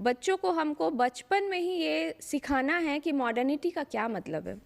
बच्चों को हमको बचपन में ही ये सिखाना है कि मॉडर्निटी का क्या मतलब है।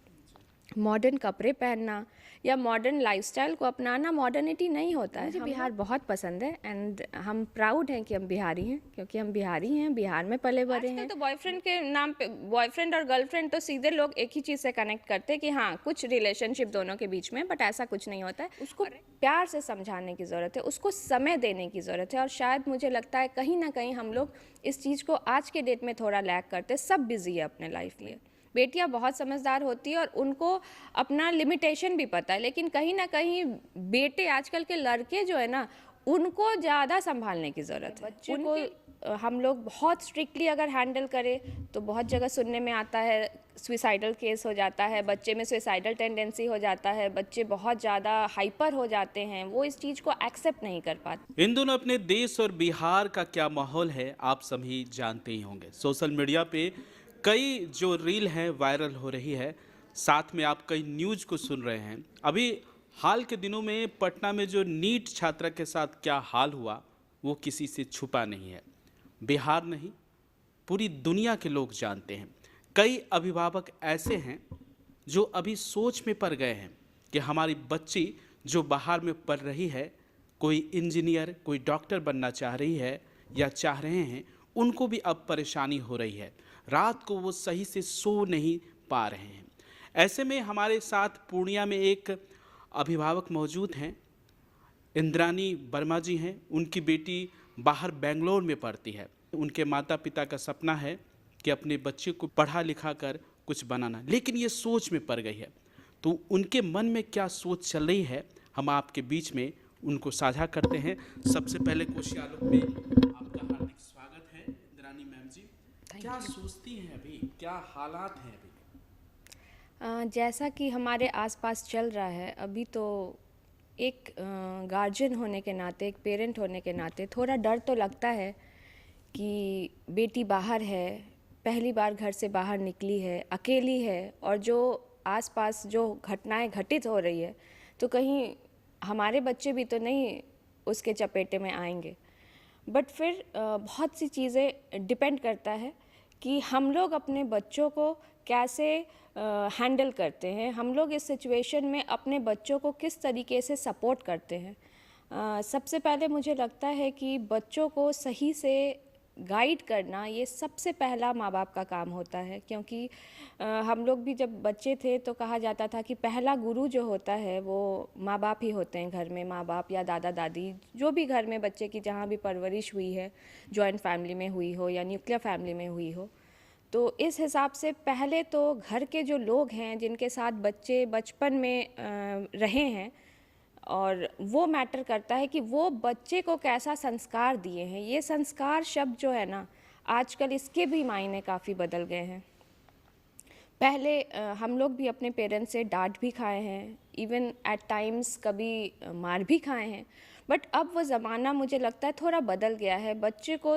मॉडर्न कपड़े पहनना या मॉडर्न लाइफस्टाइल को अपनाना मॉडर्निटी नहीं होता है। मुझे बिहार बहुत पसंद है एंड हम प्राउड हैं कि हम बिहारी हैं, क्योंकि हम बिहारी हैं, बिहार में पले बड़े हैं। तो बॉयफ्रेंड के नाम पे बॉयफ्रेंड और गर्लफ्रेंड तो सीधे लोग एक ही चीज़ से कनेक्ट करते हैं कि हाँ कुछ रिलेशनशिप दोनों के बीच में, बट ऐसा कुछ नहीं होता है। उसको प्यार से समझाने की ज़रूरत है, उसको समय देने की ज़रूरत है। और शायद मुझे लगता है कहीं ना कहीं हम लोग इस चीज़ को आज के डेट में थोड़ा लैक करते। सब बिजी है अपने लाइफ में। बेटियां बहुत समझदार होती है और उनको अपना लिमिटेशन भी पता है, लेकिन कहीं ना कहीं बेटे आजकल के लड़के जो है ना उनको ज़्यादा संभालने की ज़रूरत है। बच्चे को हम लोग बहुत स्ट्रिक्टली अगर हैंडल करें तो बहुत जगह सुनने में आता है सुसाइडल केस हो जाता है, बच्चे में सुसाइडल टेंडेंसी हो जाता है, बच्चे बहुत ज़्यादा हाइपर हो जाते हैं, वो इस चीज़ को एक्सेप्ट नहीं कर पाते। इन दोनों अपने देश और बिहार का क्या माहौल है आप सभी जानते ही होंगे। सोशल मीडिया पे कई जो रील हैं वायरल हो रही है, साथ में आप कई न्यूज़ को सुन रहे हैं। अभी हाल के दिनों में पटना में जो नीट छात्रा के साथ क्या हाल हुआ वो किसी से छुपा नहीं है। बिहार नहीं, पूरी दुनिया के लोग जानते हैं। कई अभिभावक ऐसे हैं जो अभी सोच में पड़ गए हैं कि हमारी बच्ची जो बाहर में पढ़ रही है, कोई इंजीनियर कोई डॉक्टर बनना चाह रही है या चाह रहे हैं, उनको भी अब परेशानी हो रही है। रात को वो सही से सो नहीं पा रहे हैं। ऐसे में हमारे साथ पूर्णिया में एक अभिभावक मौजूद हैं, इंद्रानी वर्मा जी हैं। उनकी बेटी बाहर बेंगलोर में पढ़ती है। उनके माता पिता का सपना है कि अपने बच्चे को पढ़ा लिखा कर कुछ बनाना, लेकिन ये सोच में पड़ गई है। तो उनके मन में क्या सोच चल रही है, हम आपके बीच में उनको साझा करते हैं। सबसे पहले कोशियालोक में आपका हार्दिक स्वागत है इंद्रानी मैम जी। क्या सोचती हैं अभी, क्या हालात हैं अभी? जैसा कि हमारे आसपास चल रहा है अभी, तो एक गार्जियन होने के नाते, एक पेरेंट होने के नाते थोड़ा डर तो लगता है कि बेटी बाहर है, पहली बार घर से बाहर निकली है, अकेली है, और जो आसपास जो घटनाएं घटित हो रही है तो कहीं हमारे बच्चे भी तो नहीं उसके चपेटे में आएंगे। बट फिर बहुत सी चीज़ें डिपेंड करता है कि हम लोग अपने बच्चों को कैसे हैंडल करते हैं, हम लोग इस सिचुएशन में अपने बच्चों को किस तरीके से सपोर्ट करते हैं। सबसे पहले मुझे लगता है कि बच्चों को सही से गाइड करना ये सबसे पहला माँ बाप का काम होता है, क्योंकि हम लोग भी जब बच्चे थे तो कहा जाता था कि पहला गुरु जो होता है वो माँ बाप ही होते हैं घर में। माँ बाप या दादा दादी, जो भी घर में बच्चे की जहाँ भी परवरिश हुई है, जॉइंट फैमिली में हुई हो या न्यूक्लियर फैमिली में हुई हो, तो इस हिसाब से पहले तो घर के जो लोग हैं जिनके साथ बच्चे बचपन में रहे हैं, और वो मैटर करता है कि वो बच्चे को कैसा संस्कार दिए हैं। ये संस्कार शब्द जो है ना आजकल इसके भी मायने काफ़ी बदल गए हैं। पहले हम लोग भी अपने पेरेंट्स से डांट भी खाए हैं, इवन एट टाइम्स कभी मार भी खाए हैं, बट अब वो ज़माना मुझे लगता है थोड़ा बदल गया है। बच्चे को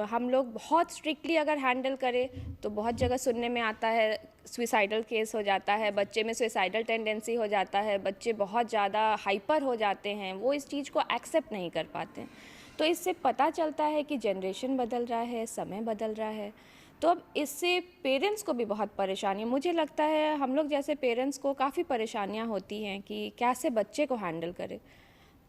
हम लोग बहुत स्ट्रिक्टली अगर हैंडल करें तो बहुत जगह सुनने में आता है सुसाइडल केस हो जाता है, बच्चे में सुसाइडल टेंडेंसी हो जाता है, बच्चे बहुत ज़्यादा हाइपर हो जाते हैं, वो इस चीज़ को एक्सेप्ट नहीं कर पाते। तो इससे पता चलता है कि जनरेशन बदल रहा है, समय बदल रहा है। तो अब इससे पेरेंट्स को भी बहुत परेशानी, मुझे लगता है हम लोग जैसे पेरेंट्स को काफ़ी परेशानियां होती हैं कि कैसे बच्चे को हैंडल करें।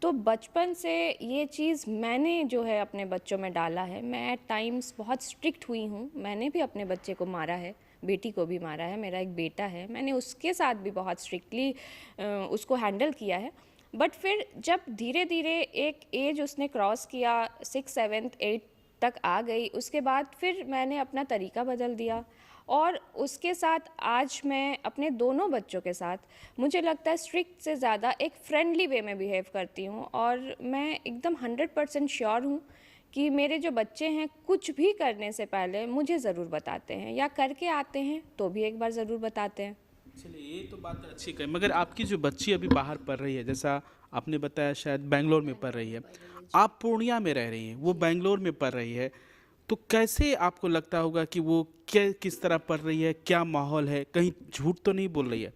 तो बचपन से ये चीज़ मैंने जो है अपने बच्चों में डाला है। मैं एट टाइम्स बहुत स्ट्रिक्ट हुई हूँ, मैंने भी अपने बच्चे को मारा है, बेटी को भी मारा है, मेरा एक बेटा है, मैंने उसके साथ भी बहुत स्ट्रिक्टली उसको हैंडल किया है। बट फिर जब धीरे धीरे एक एज उसने क्रॉस किया, 6, 7, 8 तक आ गई, उसके बाद फिर मैंने अपना तरीका बदल दिया, और उसके साथ आज मैं अपने दोनों बच्चों के साथ मुझे लगता है स्ट्रिक्ट से ज़्यादा एक फ्रेंडली वे में बिहेव करती हूँ। और मैं एकदम 100% श्योर हूँ कि मेरे जो बच्चे हैं कुछ भी करने से पहले मुझे ज़रूर बताते हैं, या करके आते हैं तो भी एक बार ज़रूर बताते हैं। चलिए, ये तो बात अच्छी कही, मगर आपकी जो बच्ची अभी बाहर पढ़ रही है, जैसा आपने बताया शायद बेंगलोर में पढ़ रही है, आप पूर्णिया में रह रही हैं, वो बेंगलोर में पढ़ रही है, तो कैसे आपको लगता होगा कि वो क्या किस तरह पढ़ रही है, क्या माहौल है, कहीं झूठ तो नहीं बोल रही है?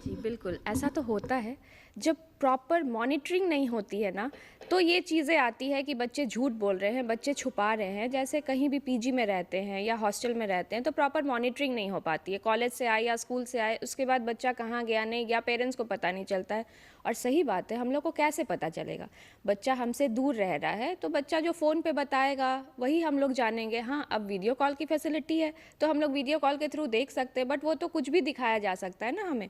जी बिल्कुल, ऐसा तो होता है। जब प्रॉपर मॉनिटरिंग नहीं होती है ना, तो ये चीज़ें आती है कि बच्चे झूठ बोल रहे हैं, बच्चे छुपा रहे हैं। जैसे कहीं भी पीजी में रहते हैं या हॉस्टल में रहते हैं तो प्रॉपर मॉनिटरिंग नहीं हो पाती है। कॉलेज से आए या स्कूल से आए, उसके बाद बच्चा कहाँ गया नहीं गया, पेरेंट्स को पता नहीं चलता है। और सही बात है, हम लोग को कैसे पता चलेगा? बच्चा हमसे दूर रह रहा है तो बच्चा जो फ़ोन पे बताएगा वही हम लोग जानेंगे। हाँ, अब वीडियो कॉल की फैसिलिटी है तो हम लोग वीडियो कॉल के थ्रू देख सकते हैं, बट वो तो कुछ भी दिखाया जा सकता है ना हमें।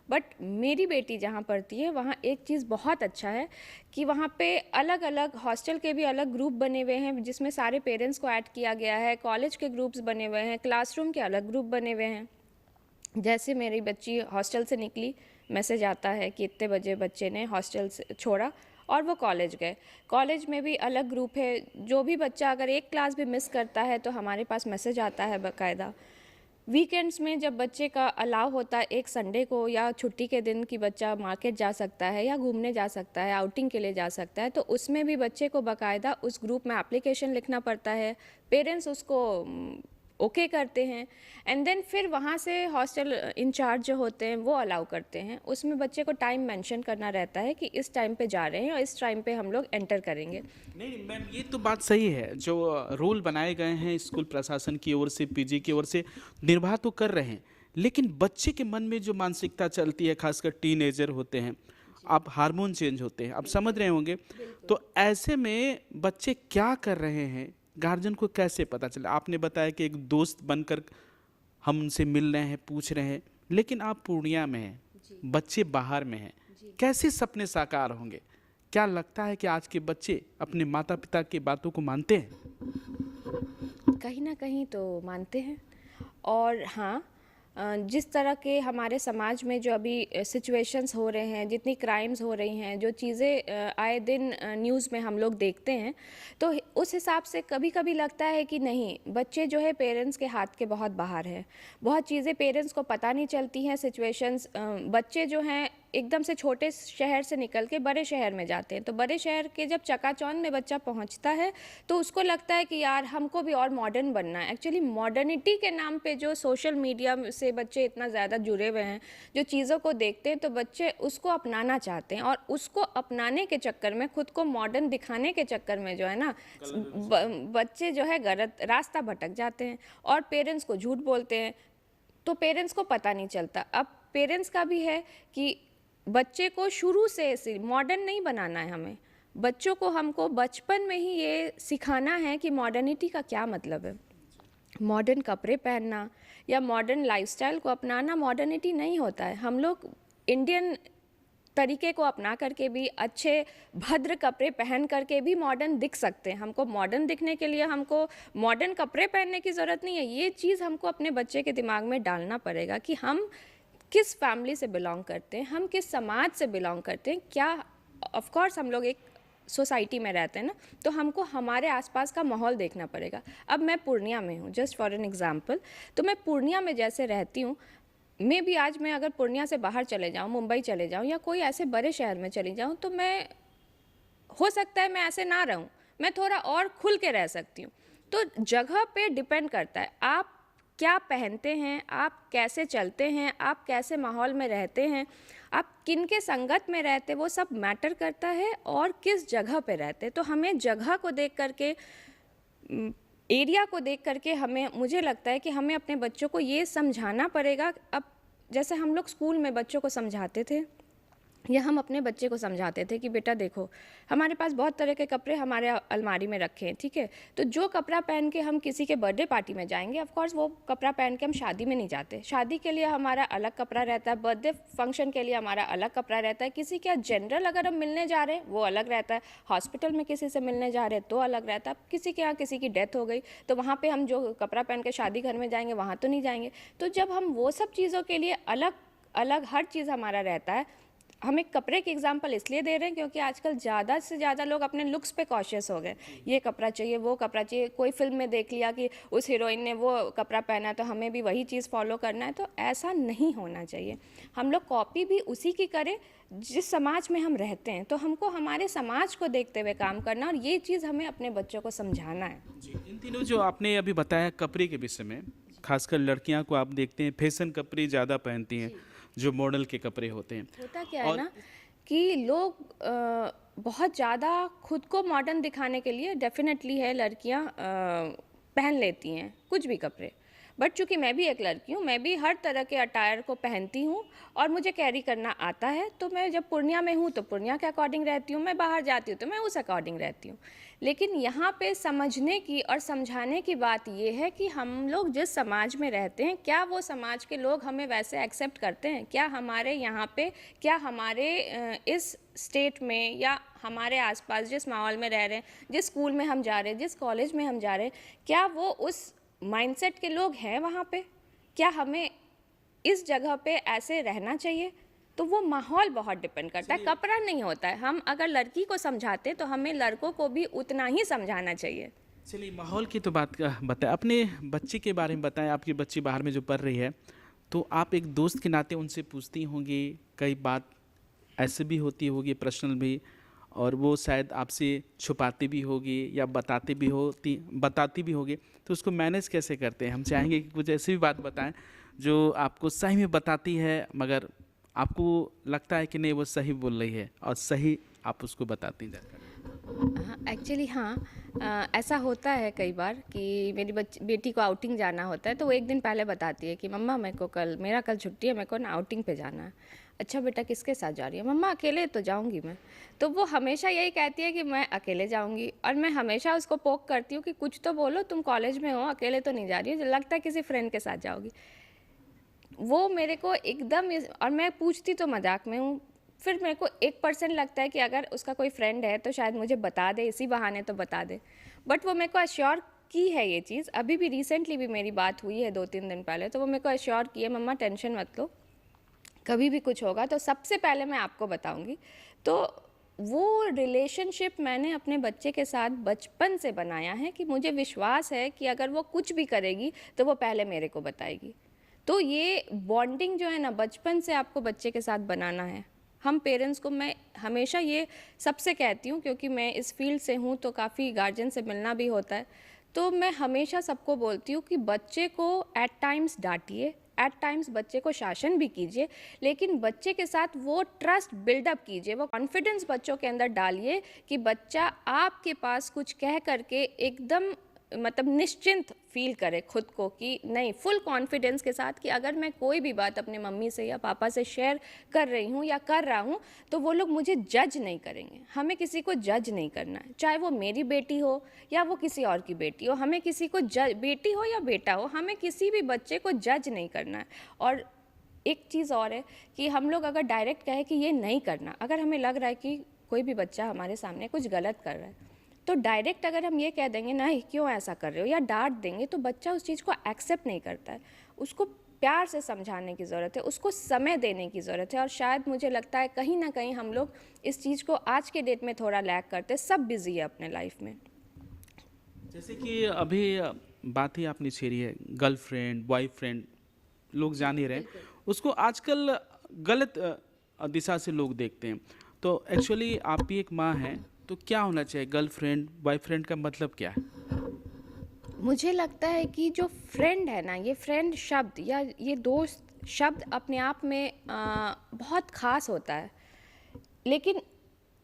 बट मेरी बेटी जहाँ पढ़ती है वहाँ एक चीज़ बहुत अच्छा है कि वहाँ पे अलग अलग हॉस्टल के भी अलग ग्रुप बने हुए हैं जिसमें सारे पेरेंट्स को ऐड किया गया है, कॉलेज के ग्रुप्स बने हुए हैं, क्लासरूम के अलग ग्रुप बने हुए हैं। जैसे मेरी बच्ची हॉस्टल से निकली, मैसेज आता है कि इतने बजे बच्चे ने हॉस्टल से छोड़ा और वो कॉलेज गए। कॉलेज में भी अलग ग्रुप है, जो भी बच्चा अगर एक क्लास भी मिस करता है तो हमारे पास मैसेज आता है बाकायदा। वीकेंड्स में जब बच्चे का अलाउ होता है, एक संडे को या छुट्टी के दिन कि बच्चा मार्केट जा सकता है या घूमने जा सकता है, आउटिंग के लिए जा सकता है, तो उसमें भी बच्चे को बाकायदा उस ग्रुप में एप्लीकेशन लिखना पड़ता है। पेरेंट्स उसको ओके करते हैं एंड देन फिर वहाँ से हॉस्टल इंचार्ज जो होते हैं वो अलाउ करते हैं। उसमें बच्चे को टाइम मेंशन करना रहता है कि इस टाइम पे जा रहे हैं और इस टाइम पे हम लोग एंटर करेंगे। नहीं मैम, ये तो बात सही है। जो रूल बनाए गए हैं स्कूल प्रशासन की ओर से, पीजी की ओर से, निर्वाह तो कर रहे हैं, लेकिन बच्चे के मन में जो मानसिकता चलती है, खासकर टीनेजर होते हैं, आप हार्मोन चेंज होते हैं, आप समझ रहे होंगे, तो ऐसे में बच्चे क्या कर रहे हैं गार्जियन को कैसे पता चला? आपने बताया कि एक दोस्त बनकर हम उनसे मिल रहे हैं, पूछ रहे हैं, लेकिन आप पूर्णिया में हैं, बच्चे बाहर में हैं, कैसे सपने साकार होंगे? क्या लगता है कि आज के बच्चे अपने माता पिता की बातों को मानते हैं? कहीं ना कहीं तो मानते हैं। और हाँ, जिस तरह के हमारे समाज में जो अभी सिचुएशंस हो रहे हैं, जितनी क्राइम्स हो रही हैं, जो चीज़ें आए दिन न्यूज़ में हम लोग देखते हैं, तो उस हिसाब से कभी कभी लगता है कि नहीं, बच्चे जो है पेरेंट्स के हाथ के बहुत बाहर हैं। बहुत चीज़ें पेरेंट्स को पता नहीं चलती हैं। सिचुएशंस, बच्चे जो हैं एकदम से छोटे शहर से निकल के बड़े शहर में जाते हैं, तो बड़े शहर के जब चकाचौंध में बच्चा पहुंचता है तो उसको लगता है कि यार हमको भी और मॉडर्न बनना है। एक्चुअली मॉडर्निटी के नाम पे जो सोशल मीडिया से बच्चे इतना ज़्यादा जुड़े हुए हैं, जो चीज़ों को देखते हैं, तो बच्चे उसको अपनाना चाहते हैं और उसको अपनाने के चक्कर में, खुद को मॉडर्न दिखाने के चक्कर में जो है ना, बच्चे जो है गलत रास्ता भटक जाते हैं और पेरेंट्स को झूठ बोलते हैं। तो पेरेंट्स को पता नहीं चलता। अब पेरेंट्स का भी है कि बच्चे को शुरू से मॉडर्न नहीं बनाना है हमें। बच्चों को हमको बचपन में ही ये सिखाना है कि मॉडर्निटी का क्या मतलब है। मॉडर्न कपड़े पहनना या मॉडर्न लाइफस्टाइल को अपनाना मॉडर्निटी नहीं होता है। हम लोग इंडियन तरीके को अपना करके भी, अच्छे भद्र कपड़े पहन करके भी मॉडर्न दिख सकते हैं। हमको मॉडर्न दिखने के लिए हमको मॉडर्न कपड़े पहनने की ज़रूरत नहीं है। ये चीज़ हमको अपने बच्चे के दिमाग में डालना पड़ेगा कि हम किस फैमिली से बिलोंग करते हैं, हम किस समाज से बिलोंग करते हैं। क्या ऑफ कोर्स हम लोग एक सोसाइटी में रहते हैं ना, तो हमको हमारे आसपास का माहौल देखना पड़ेगा। अब मैं पूर्णिया में हूँ, जस्ट फॉर एन एग्जांपल, तो मैं पूर्णिया में जैसे रहती हूँ, मैं भी आज मैं अगर पूर्णिया से बाहर चले जाऊँ, मुंबई चले जाऊँ या कोई ऐसे बड़े शहर में चली जाऊँ, तो मैं, हो सकता है मैं ऐसे ना रहूँ, मैं थोड़ा और खुल के रह सकती हूँ। तो जगह पे डिपेंड करता है, आप क्या पहनते हैं, आप कैसे चलते हैं, आप कैसे माहौल में रहते हैं, आप किन के संगत में रहते हैं, वो सब मैटर करता है। और किस जगह पे रहते हैं, तो हमें जगह को देख करके, एरिया को देख करके हमें, मुझे लगता है कि हमें अपने बच्चों को ये समझाना पड़ेगा। अब जैसे हम लोग स्कूल में बच्चों को समझाते थे या हम अपने बच्चे को समझाते थे कि बेटा देखो, हमारे पास बहुत तरह के कपड़े हमारे अलमारी में रखे हैं, ठीक है, तो जो कपड़ा पहन के हम किसी के बर्थडे पार्टी में जाएंगे, ऑफ कोर्स वो कपड़ा पहन के हम शादी में नहीं जाते। शादी के लिए हमारा अलग कपड़ा रहता है, बर्थडे फंक्शन के लिए हमारा अलग कपड़ा रहता है, किसी के जनरल अगर हम मिलने जा रहे हैं वो अलग रहता है, हॉस्पिटल में किसी से मिलने जा रहे हैं तो अलग रहता है, किसी के यहाँ किसी की डेथ हो गई तो वहाँ पर हम जो कपड़ा पहन के शादी घर में जाएंगे वहाँ तो नहीं जाएंगे। तो जब हम वो सब चीज़ों के लिए अलग अलग हर चीज़ हमारा रहता है। हम एक कपड़े की एग्जांपल इसलिए दे रहे हैं क्योंकि आजकल ज़्यादा से ज़्यादा लोग अपने लुक्स पे कॉशियस हो गए। ये कपड़ा चाहिए, वो कपड़ा चाहिए, कोई फिल्म में देख लिया कि उस हीरोइन ने वो कपड़ा पहना तो हमें भी वही चीज़ फॉलो करना है। तो ऐसा नहीं होना चाहिए। हम लोग कॉपी भी उसी की करें जिस समाज में हम रहते हैं, तो हमको हमारे समाज को देखते हुए काम करना और ये चीज़ हमें अपने बच्चों को समझाना है। जी, इन दिनों जो आपने अभी बताया कपड़े के विषय में, खासकर लड़कियां को आप देखते हैं फैशन कपड़े ज़्यादा पहनती हैं, जो मॉडल के कपड़े होते हैं। होता क्या है और ना कि लोग बहुत ज़्यादा खुद को मॉडर्न दिखाने के लिए डेफिनेटली है लड़कियां पहन लेती हैं कुछ भी कपड़े। बट चूंकि मैं भी एक लड़की हूँ, मैं भी हर तरह के अटायर को पहनती हूँ और मुझे कैरी करना आता है। तो मैं जब पूर्णिया में हूँ तो पूर्णिया के अकॉर्डिंग रहती हूँ, मैं बाहर जाती हूँ तो मैं उस अकॉर्डिंग रहती हूँ। लेकिन यहाँ पे समझने की और समझाने की बात ये है कि हम लोग जिस समाज में रहते हैं, क्या वो समाज के लोग हमें वैसे एक्सेप्ट करते हैं? क्या हमारे यहाँ पे, क्या हमारे इस स्टेट में या हमारे आसपास जिस माहौल में रह रहे हैं, जिस स्कूल में हम जा रहे हैं, जिस कॉलेज में हम जा रहे हैं, क्या वो उस माइंडसेट के लोग हैं वहाँ पे? क्या हमें इस जगह पे ऐसे रहना चाहिए? तो वो माहौल बहुत डिपेंड करता है, कपड़ा नहीं होता है। हम अगर लड़की को समझाते तो हमें लड़कों को भी उतना ही समझाना चाहिए। चलिए, माहौल की तो बात बताएं, अपने बच्चे के बारे में बताएं। आपकी बच्ची बाहर में जो पढ़ रही है, तो आप एक दोस्त के नाते उनसे पूछती होंगी, कई बात ऐसे भी होती होगी पर्सनल भी, और वो शायद आपसे छुपाती भी होगी या बताती भी होगी, तो उसको मैनेज कैसे करते हैं? हम चाहेंगे कि कुछ ऐसी भी बात बताएं जो आपको सही में बताती है, मगर आपको लगता है कि नहीं वो सही बोल रही है और सही आप उसको बताती जाकर। हाँ, एक्चुअली हाँ, ऐसा होता है कई बार कि मेरी बेटी को आउटिंग जाना होता है तो वो एक दिन पहले बताती है कि मम्मा मेरा कल छुट्टी है, मेरे को ना आउटिंग पे जाना है। अच्छा बेटा, किसके साथ जा रही है? मम्मा अकेले तो जाऊंगी मैं। तो वो हमेशा यही कहती है कि मैं अकेले जाऊंगी, और मैं हमेशा उसको पोक करती हूँ कि कुछ तो बोलो, तुम कॉलेज में हो, अकेले तो नहीं जा रही हो, लगता है किसी फ्रेंड के साथ जाओगी। वो मेरे को एकदम और मैं पूछती तो मजाक में हूँ, फिर मेरे को 1% लगता है कि अगर उसका कोई फ्रेंड है तो शायद मुझे बता दे, इसी बहाने तो बता दे। बट वो मेरे को अश्योर की है ये चीज़। अभी भी रिसेंटली भी मेरी बात हुई है 2-3 दिन पहले, तो वो मेरे को अश्योर की है, मम्मा टेंशन मत लो, कभी भी कुछ होगा तो सबसे पहले मैं आपको बताऊंगी। तो वो रिलेशनशिप मैंने अपने बच्चे के साथ बचपन से बनाया है कि मुझे विश्वास है कि अगर वो कुछ भी करेगी तो वो पहले मेरे को बताएगी। तो ये बॉन्डिंग जो है ना, बचपन से आपको बच्चे के साथ बनाना है। हम पेरेंट्स को, मैं हमेशा ये सबसे कहती हूँ, क्योंकि मैं इस फील्ड से हूँ तो काफ़ी गार्जियन से मिलना भी होता है, तो मैं हमेशा सबको बोलती हूँ कि बच्चे को एट टाइम्स डांटिए, एट टाइम्स बच्चे को शासन भी कीजिए, लेकिन बच्चे के साथ वो ट्रस्ट बिल्डअप कीजिए, वो कॉन्फिडेंस बच्चों के अंदर डालिए कि बच्चा आपके पास कुछ कह करके एकदम मतलब निश्चिंत फील करे खुद को, कि नहीं, फुल कॉन्फिडेंस के साथ कि अगर मैं कोई भी बात अपने मम्मी से या पापा से शेयर कर रही हूँ या कर रहा हूँ तो वो लोग मुझे जज नहीं करेंगे। हमें किसी को जज नहीं करना है, चाहे वो मेरी बेटी हो या वो किसी और की बेटी हो। हमें किसी को बेटी हो या बेटा हो, हमें किसी भी बच्चे को जज नहीं करना है। और एक चीज़ और है कि हम लोग अगर डायरेक्ट कहें कि ये नहीं करना, अगर हमें लग रहा है कि कोई भी बच्चा हमारे सामने कुछ गलत कर रहा है, तो डायरेक्ट अगर हम ये कह देंगे नहीं क्यों ऐसा कर रहे हो, या डांट देंगे, तो बच्चा उस चीज़ को एक्सेप्ट नहीं करता है। उसको प्यार से समझाने की ज़रूरत है, उसको समय देने की ज़रूरत है। और शायद मुझे लगता है कहीं ना कहीं हम लोग इस चीज़ को आज के डेट में थोड़ा लैक करते हैं। सब बिजी है अपने लाइफ में। जैसे कि अभी बात ही आपने छेड़ी है, गर्लफ्रेंड बॉयफ्रेंड, लोग जान ही रहे हैं उसको आजकल गलत दिशा से लोग देखते हैं। तो एक्चुअली आप भी एक माँ हैं, तो क्या होना चाहिए? गर्लफ्रेंड बॉयफ्रेंड का मतलब क्या है? मुझे लगता है कि जो फ्रेंड है ना, ये फ्रेंड शब्द या ये दोस्त शब्द अपने आप में बहुत ख़ास होता है। लेकिन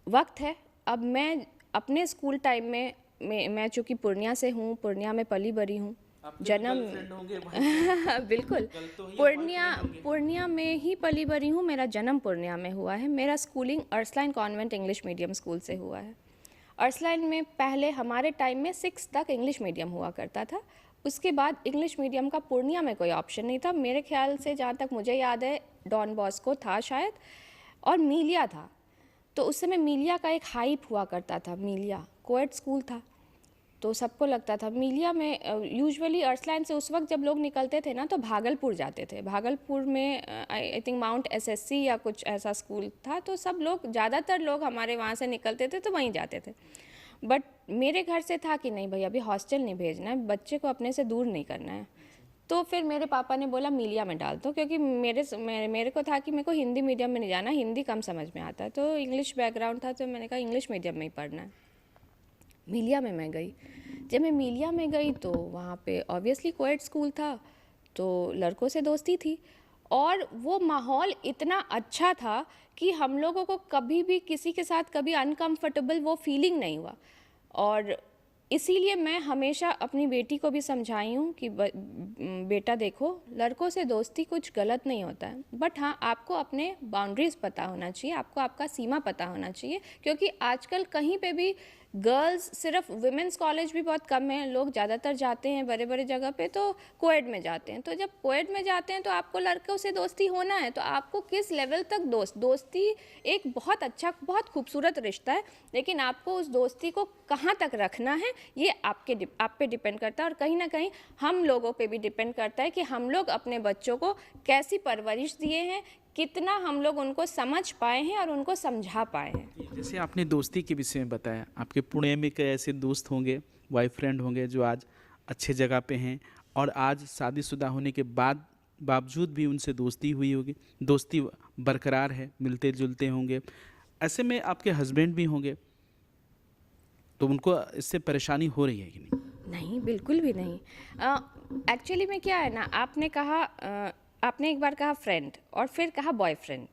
वक्त है, अब मैं अपने स्कूल टाइम में मैं चूँकि पूर्णिया से हूँ, पूर्णिया में पली बड़ी हूँ, आपके भी जन्म गर्लफ्रेंड होंगे बॉयफ्रेंड? बिल्कुल। गर्ल तो ही है, पूर्णिया बॉयफ्रेंड होंगे। पूर्णिया में ही पली बड़ी हूँ, मेरा जन्म पूर्णिया में हुआ है। मेरा schooling Ursuline convent English medium school से हुआ है। अर्सलाइन में पहले हमारे टाइम में 6 तक इंग्लिश मीडियम हुआ करता था। उसके बाद इंग्लिश मीडियम का पूर्णिया में कोई ऑप्शन नहीं था। मेरे ख्याल से जहाँ तक मुझे याद है, डॉन बॉस्को था शायद, और मीलिया था। तो उस समय मीलिया का एक हाइप हुआ करता था, मीलिया कोएड स्कूल था, तो सबको लगता था मीलिया में। यूजुअली अर्सलाइन से उस वक्त जब लोग निकलते थे ना तो भागलपुर जाते थे। भागलपुर में आई थिंक माउंट एसएससी या कुछ ऐसा स्कूल था, तो सब लोग, ज़्यादातर लोग हमारे वहाँ से निकलते थे तो वहीं जाते थे। बट मेरे घर से था कि नहीं भाई, अभी हॉस्टल नहीं भेजना है, बच्चे को अपने से दूर नहीं करना है। तो फिर मेरे पापा ने बोला मीलिया में डाल दो, क्योंकि मेरे को था कि मेरे को हिंदी मीडियम में नहीं जाना, हिंदी कम समझ में आता है, तो इंग्लिश बैकग्राउंड था, तो मैंने कहा इंग्लिश मीडियम में ही पढ़ना है। मीलिया में मैं गई। जब मैं मीलिया में गई तो वहाँ पे ऑब्वियसली कोएड स्कूल था, तो लड़कों से दोस्ती थी। और वो माहौल इतना अच्छा था कि हम लोगों को कभी भी किसी के साथ कभी अनकंफर्टेबल वो फीलिंग नहीं हुआ। और इसीलिए मैं हमेशा अपनी बेटी को भी समझाई हूँ कि बेटा देखो, लड़कों से दोस्ती कुछ गलत नहीं होता है, बट हाँ आपको अपने बाउंड्रीज़ पता होना चाहिए, आपको आपका सीमा पता होना चाहिए। क्योंकि आजकल कहीं पे भी गर्ल्स, सिर्फ वुमेंस कॉलेज भी बहुत कम है, लोग ज़्यादातर जाते हैं बड़े बड़े जगह पे तो कोएड में जाते हैं। तो जब कोएड में जाते हैं तो आपको लड़कों से दोस्ती होना है, तो आपको किस लेवल तक दोस्ती एक बहुत अच्छा, बहुत खूबसूरत रिश्ता है, लेकिन आपको उस दोस्ती को कहाँ तक रखना है ये आप पे डिपेंड करता है। और कहीं ना कहीं हम लोगों पे भी डिपेंड करता है कि हम लोग अपने बच्चों को कैसी परवरिश दिए हैं, कितना हम लोग उनको समझ पाए हैं और उनको समझा पाए हैं। जैसे आपने दोस्ती के विषय में बताया, आपके पुणे में कई ऐसे दोस्त होंगे, बॉयफ्रेंड होंगे जो आज अच्छे जगह पे हैं और आज शादीशुदा होने के बावजूद भी उनसे दोस्ती हुई होगी, दोस्ती बरकरार है, मिलते जुलते होंगे। ऐसे में आपके हस्बैंड भी होंगे, तो उनको इससे परेशानी हो रही है कि नहीं? नहीं, बिल्कुल भी नहीं। एक्चुअली में क्या है ना, आपने एक बार कहा फ्रेंड और फिर कहा बॉयफ्रेंड,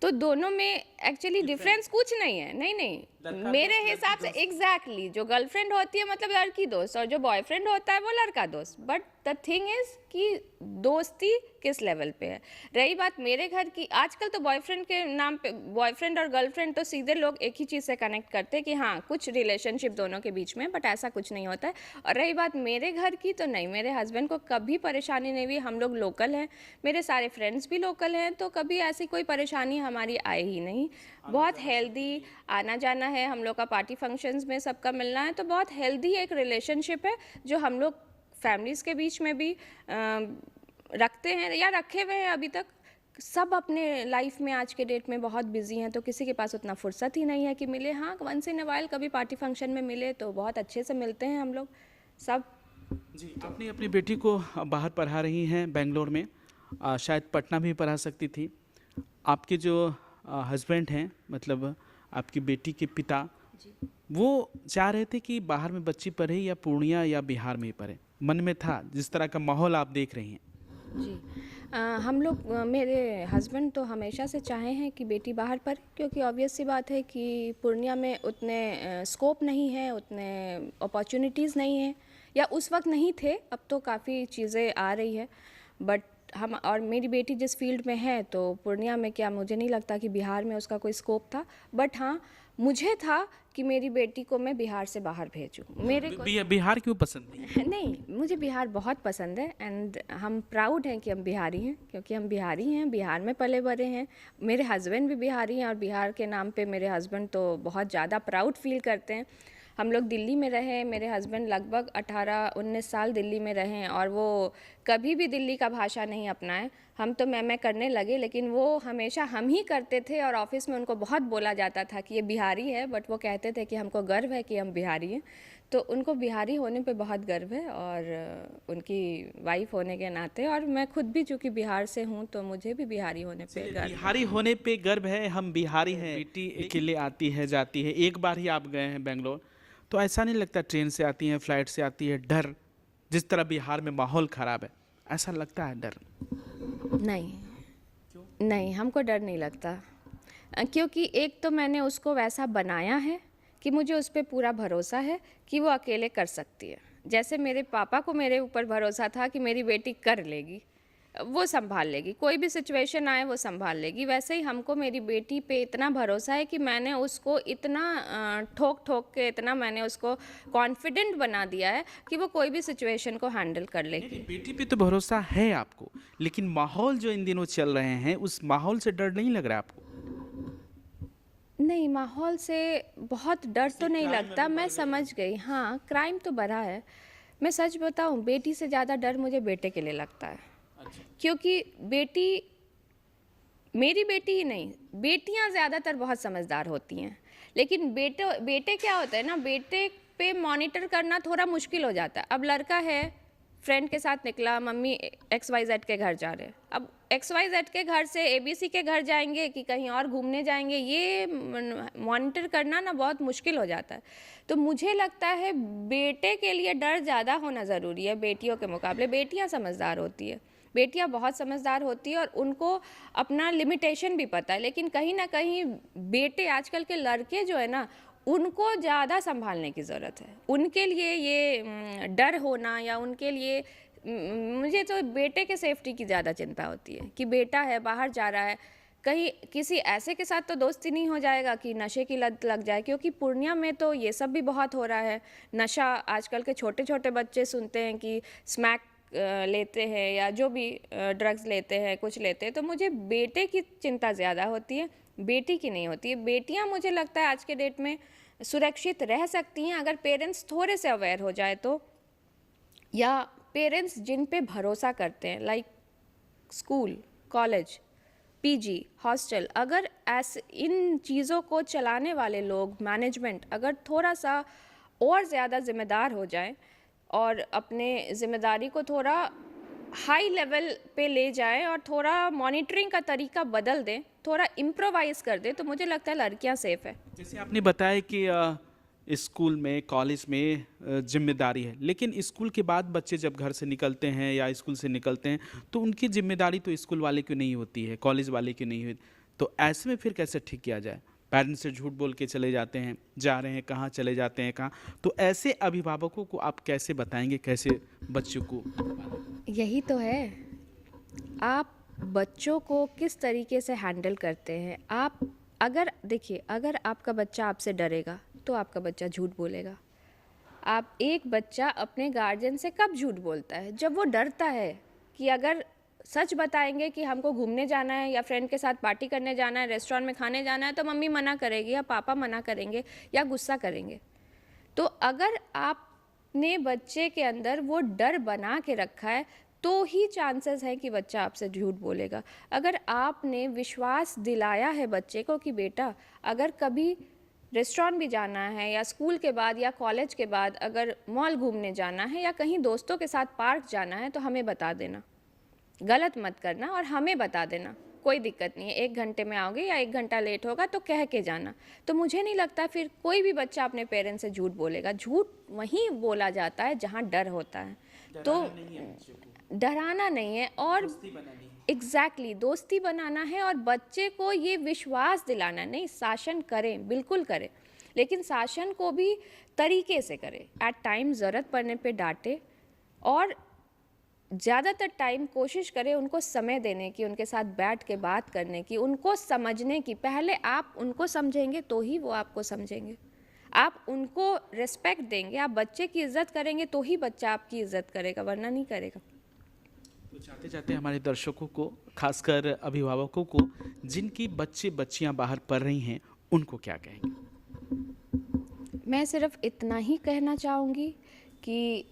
तो दोनों में एक्चुअली डिफरेंस कुछ नहीं है। नहीं नहीं, मेरे हिसाब से एग्जैक्टली जो गर्लफ्रेंड होती है मतलब लड़की दोस्त, और जो बॉयफ्रेंड होता है वो लड़का दोस्त। बट द थिंग इज कि दोस्ती किस लेवल पे है। रही बात मेरे घर की, आजकल तो बॉयफ्रेंड के नाम पे, बॉयफ्रेंड और गर्लफ्रेंड तो सीधे लोग एक ही चीज़ से कनेक्ट करते हैं कि हाँ कुछ रिलेशनशिप दोनों के बीच में, बट ऐसा कुछ नहीं होता है। और रही बात मेरे घर की, तो नहीं, मेरे हस्बैंड को कभी परेशानी नहीं हुई। हम लोग लोकल हैं, मेरे सारे फ्रेंड्स भी लोकल हैं, तो कभी ऐसी कोई परेशानी हमारी आई ही नहीं। बहुत हेल्दी आना जाना है हम लोग का, पार्टी फंक्शंस में सबका मिलना है, तो बहुत हेल्दी एक रिलेशनशिप है जो हम लोग फैमिलीज़ के बीच में भी रखते हैं या रखे हुए हैं अभी तक। सब अपने लाइफ में आज के डेट में बहुत बिजी हैं, तो किसी के पास उतना फुर्सत ही नहीं है कि मिले। हाँ, वंस इन अ वाइल कभी पार्टी फंक्शन में मिले तो बहुत अच्छे से मिलते हैं हम लोग सब। जी, आपने अपनी बेटी को बाहर पढ़ा रही हैं बेंगलोर में, शायद पटना भी पढ़ा सकती थी। आपके जो हस्बैंड हैं, मतलब आपकी बेटी के पिता, वो चाह रहे थे कि बाहर में बच्ची पढ़े या पूर्णिया या बिहार में ही पढ़े, मन में था जिस तरह का माहौल आप देख रही हैं? जी, हम लोग, मेरे हस्बैंड तो हमेशा से चाहे हैं कि बेटी बाहर पढ़े, क्योंकि ऑब्वियस सी बात है कि पूर्णिया में उतने स्कोप नहीं है, उतने अपॉर्चुनिटीज़ नहीं है, या उस वक्त नहीं थे, अब तो काफ़ी चीज़ें आ रही है। बट हम, और मेरी बेटी जिस फील्ड में है, तो पूर्णिया में क्या, मुझे नहीं लगता कि बिहार में उसका कोई स्कोप था। बट हाँ, मुझे था कि मेरी बेटी को मैं बिहार से बाहर भेजूँ। मेरे को बिहार क्यों पसंद नहीं? नहीं, मुझे बिहार बहुत पसंद है, एंड हम प्राउड हैं कि हम बिहारी हैं, क्योंकि हम बिहारी हैं, बिहार में पले बड़े हैं। मेरे हस्बैंड भी बिहारी हैं, और बिहार के नाम पे मेरे हस्बैंड तो बहुत ज़्यादा प्राउड फील करते हैं। हम लोग दिल्ली में रहे, मेरे हस्बैंड लगभग 18-19 साल दिल्ली में रहे हैं, और वो कभी भी दिल्ली का भाषा नहीं अपनाए। हम तो मैं करने लगे, लेकिन वो हमेशा हम ही करते थे, और ऑफिस में उनको बहुत बोला जाता था कि ये बिहारी है, बट वो कहते थे कि हमको गर्व है कि हम बिहारी हैं। तो उनको बिहारी होने पे बहुत गर्व है, और उनकी वाइफ होने के नाते, और मैं खुद भी चूँकि बिहार से हूँ, तो मुझे भी बिहारी होने पे गर्व है। बिहारी होने पे गर्व है, हम बिहारी हैं। बेटी अकेले आती है जाती है, एक बार ही आप गए हैं बेंगलोर, तो ऐसा नहीं लगता ट्रेन से आती है, फ्लाइट से आती है, डर, जिस तरह बिहार में माहौल ख़राब है, ऐसा लगता है डर? नहीं, नहीं, हमको डर नहीं लगता, क्योंकि एक तो मैंने उसको वैसा बनाया है कि मुझे उस पर पूरा भरोसा है कि वो अकेले कर सकती है। जैसे मेरे पापा को मेरे ऊपर भरोसा था कि मेरी बेटी कर लेगी, वो संभाल लेगी, कोई भी सिचुएशन आए वो संभाल लेगी, वैसे ही हमको मेरी बेटी पे इतना भरोसा है कि मैंने उसको इतना ठोक ठोक के, इतना मैंने उसको कॉन्फिडेंट बना दिया है कि वो कोई भी सिचुएशन को हैंडल कर लेगी। बेटी पे तो भरोसा है आपको, लेकिन माहौल जो इन दिनों चल रहे हैं, उस माहौल से डर नहीं लग रहा आपको? नहीं, माहौल से बहुत डर तो नहीं लगता, मैं समझ गई। हाँ, क्राइम तो बढ़ा है। मैं सच बताऊं, बेटी से ज़्यादा डर मुझे बेटे के लिए लगता है। क्योंकि बेटी, मेरी बेटी ही नहीं, बेटियां ज़्यादातर बहुत समझदार होती हैं, लेकिन बेटे क्या होता है ना, बेटे पे मॉनिटर करना थोड़ा मुश्किल हो जाता है। अब लड़का है, फ्रेंड के साथ निकला, मम्मी XYZ के घर जा रहे हैं। अब XYZ के घर से ABC के घर जाएंगे कि कहीं और घूमने जाएंगे, ये मॉनिटर करना ना बहुत मुश्किल हो जाता है। तो मुझे लगता है बेटे के लिए डर ज़्यादा होना ज़रूरी है बेटियों के मुकाबले। बेटियां समझदार होती है, बेटियां बहुत समझदार होती है और उनको अपना लिमिटेशन भी पता है। लेकिन कहीं ना कहीं बेटे, आजकल के लड़के जो है ना, उनको ज़्यादा संभालने की ज़रूरत है। उनके लिए ये डर होना या उनके लिए मुझे तो बेटे के सेफ्टी की ज़्यादा चिंता होती है कि बेटा है, बाहर जा रहा है, कहीं किसी ऐसे के साथ तो दोस्ती नहीं हो जाएगा कि नशे की लत लग जाए, क्योंकि पूर्णिया में तो ये सब भी बहुत हो रहा है। नशा आजकल के छोटे छोटे बच्चे सुनते हैं कि स्मैक लेते हैं या जो भी ड्रग्स लेते हैं, कुछ लेते हैं। तो मुझे बेटे की चिंता ज़्यादा होती है, बेटी की नहीं होती है। बेटियां मुझे लगता है आज के डेट में सुरक्षित रह सकती हैं अगर पेरेंट्स थोड़े से अवेयर हो जाए तो, या पेरेंट्स जिन पे भरोसा करते हैं, like school, college, PG, hostel, अगर ऐसे इन चीज़ों को चलाने वाले लोग, मैनेजमेंट अगर थोड़ा सा और ज़्यादा जिम्मेदार हो जाए और अपने ज़िम्मेदारी को थोड़ा हाई लेवल पे ले जाएं और थोड़ा मॉनिटरिंग का तरीका बदल दें, थोड़ा इम्प्रोवाइज़ कर दें, तो मुझे लगता है लड़कियां सेफ़ है। जैसे आपने बताया कि स्कूल में, कॉलेज में जिम्मेदारी है, लेकिन स्कूल के बाद बच्चे जब घर से निकलते हैं या स्कूल से निकलते हैं तो उनकी जिम्मेदारी तो स्कूल वाले की नहीं होती है, कॉलेज वाले की नहीं होती। तो ऐसे में फिर कैसे ठीक किया जाए? पेरेंट्स से झूठ बोल के चले जाते हैं, जा रहे हैं कहाँ, चले जाते हैं कहाँ, तो ऐसे अभिभावकों को आप कैसे बताएंगे, कैसे बच्चों को? यही तो है, आप बच्चों को किस तरीके से हैंडल करते हैं। आप अगर देखिए, अगर आपका बच्चा आपसे डरेगा तो आपका बच्चा झूठ बोलेगा। आप एक बच्चा अपने गार्जियन से कब झूठ बोलता है? जब वो डरता है कि अगर सच बताएंगे कि हमको घूमने जाना है या फ्रेंड के साथ पार्टी करने जाना है, रेस्टोरेंट में खाने जाना है, तो मम्मी मना करेगी या पापा मना करेंगे या गुस्सा करेंगे। तो अगर आपने बच्चे के अंदर वो डर बना के रखा है तो ही चांसेस है कि बच्चा आपसे झूठ बोलेगा। अगर आपने विश्वास दिलाया है बच्चे को कि बेटा अगर कभी रेस्टोरेंट भी जाना है या स्कूल के बाद या कॉलेज के बाद अगर मॉल घूमने जाना है या कहीं दोस्तों के साथ पार्क जाना है तो हमें बता देना, गलत मत करना और हमें बता देना, कोई दिक्कत नहीं है, 1 घंटे में आओगे या 1 घंटा लेट होगा तो कह के जाना। तो मुझे नहीं लगता फिर कोई भी बच्चा अपने पेरेंट्स से झूठ बोलेगा। झूठ वहीं बोला जाता है जहाँ डर होता है। तो डराना नहीं है और एग्जैक्टली दोस्ती बनाना है और बच्चे को ये विश्वास दिलाना है। नहीं, शासन करें, बिल्कुल करें, लेकिन शासन को भी तरीके से करें। एट टाइम ज़रूरत पड़ने पे डांटे और ज़्यादातर टाइम कोशिश करें उनको समय देने की, उनके साथ बैठ के बात करने की, उनको समझने की। पहले आप उनको समझेंगे तो ही वो आपको समझेंगे। आप उनको रिस्पेक्ट देंगे, आप बच्चे की इज़्ज़त करेंगे तो ही बच्चा आपकी इज़्ज़त करेगा, वरना नहीं करेगा। तो चाहते चाहते हमारे दर्शकों को, खासकर अभिभावकों को जिनकी बच्चे बच्चियां बाहर पढ़ रही हैं, उनको क्या कहेंगे? मैं सिर्फ इतना ही कहना चाहूँगी कि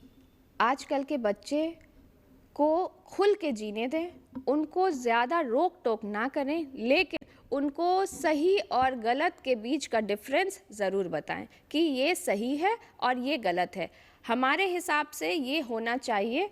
आजकल के बच्चे को खुल के जीने दें, उनको ज़्यादा रोक टोक ना करें, लेकिन उनको सही और गलत के बीच का डिफरेंस ज़रूर बताएं कि ये सही है और ये गलत है, हमारे हिसाब से ये होना चाहिए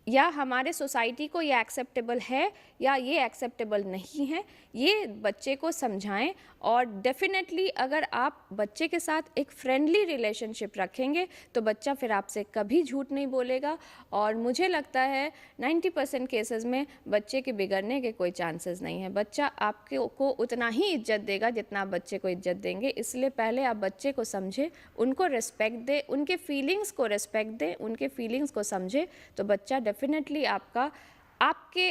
या हमारे सोसाइटी को ये एक्सेप्टेबल है या ये एक्सेप्टेबल नहीं है। ये बच्चे को समझाएं और डेफिनेटली अगर आप बच्चे के साथ एक फ्रेंडली रिलेशनशिप रखेंगे तो बच्चा फिर आपसे कभी झूठ नहीं बोलेगा। और मुझे लगता है 90% केसेस में बच्चे के बिगड़ने के कोई चांसेस नहीं है। बच्चा आपके को उतना ही इज्जत देगा जितना आप बच्चे को इज्जत देंगे। इसलिए पहले आप बच्चे को समझें, उनको रिस्पेक्ट दें, उनके फीलिंग्स को रिस्पेक्ट दें, उनके फीलिंग्स को समझें, तो बच्चा डेफिनेटली आपके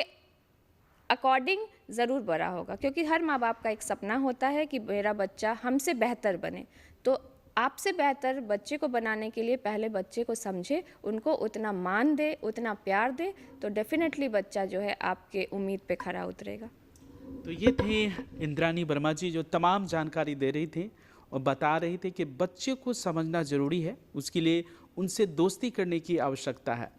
अकॉर्डिंग ज़रूर बड़ा होगा। क्योंकि हर माँ बाप का एक सपना होता है कि मेरा बच्चा हमसे बेहतर बने। तो आपसे बेहतर बच्चे को बनाने के लिए पहले बच्चे को समझे, उनको उतना मान दे, उतना प्यार दे, तो डेफिनेटली बच्चा जो है आपके उम्मीद पे खरा उतरेगा। तो ये थे इंद्रानी वर्मा जी, जो तमाम जानकारी दे रही थी और बता रही थी कि बच्चे को समझना ज़रूरी है, उसके लिए उनसे दोस्ती करने की आवश्यकता है,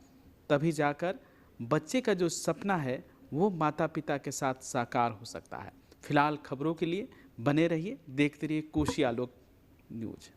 तभी जाकर बच्चे का जो सपना है वो माता पिता के साथ साकार हो सकता है। फिलहाल खबरों के लिए बने रहिए, देखते रहिए कोशी आलोक न्यूज।